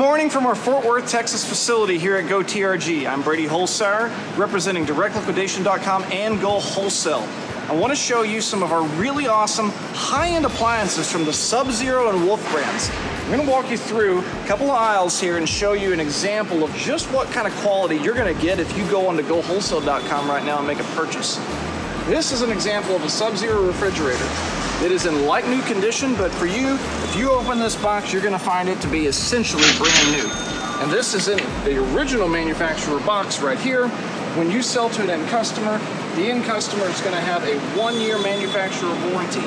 morning from our Fort Worth, Texas facility here at GoTRG. I'm Brady Holzhauer, representing DirectLiquidation.com and Go Wholesale. I want to show you some of our really awesome high-end appliances from the Sub-Zero and Wolf brands. I'm going to walk you through a couple of aisles here and show you an example of just what kind of quality you're going to get if you go onto GoWholesale.com right now and make a purchase. This is an example of a Sub-Zero refrigerator. It is in like new condition, but for you, if you open this box, you're going to find it to be essentially brand new. And this is in the original manufacturer box right here. When you sell to an end customer, the end customer is going to have a 1-year manufacturer warranty.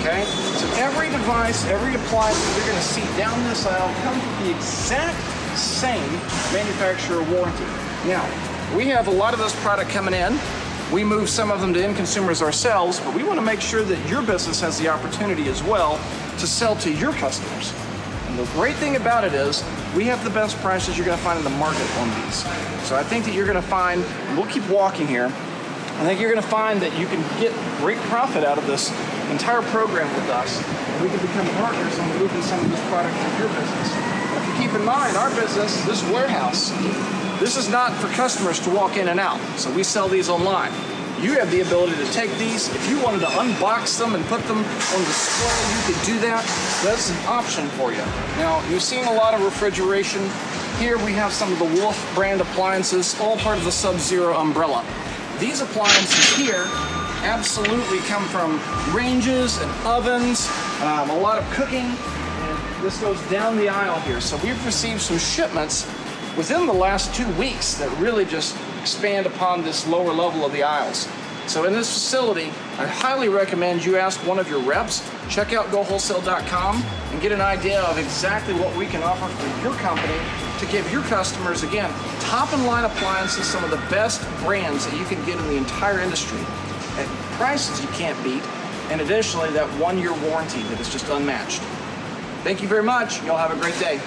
Okay? So every device, every appliance that you're going to see down this aisle comes with the exact same manufacturer warranty. Now, we have a lot of this product coming in. We move some of them to end consumers ourselves, but we want to make sure that your business has the opportunity as well to sell to your customers. And the great thing about it is we have the best prices you're going to find in the market on these. So I think that you're going to find, and we'll keep walking here, I think you're going to find that you can get great profit out of this entire program with us. And we can become partners on moving some of this product to your business. If you keep in mind, our business, this warehouse, this is not for customers to walk in and out. So we sell these online. You have the ability to take these. If you wanted to unbox them and put them on display, you could do that. That's an option for you. Now, you're seeing a lot of refrigeration. Here we have some of the Wolf brand appliances, all part of the Sub-Zero umbrella. These appliances here absolutely come from ranges and ovens, a lot of cooking, and this goes down the aisle here. So we've received some shipments within the last 2 weeks that really just expand upon this lower level of the aisles. So in this facility, I highly recommend you ask one of your reps, check out GoWholesale.com and get an idea of exactly what we can offer for your company to give your customers, again, top-in-line appliances, some of the best brands that you can get in the entire industry at prices you can't beat, and additionally that 1-year warranty that is just unmatched. Thank you very much. Y'all have a great day.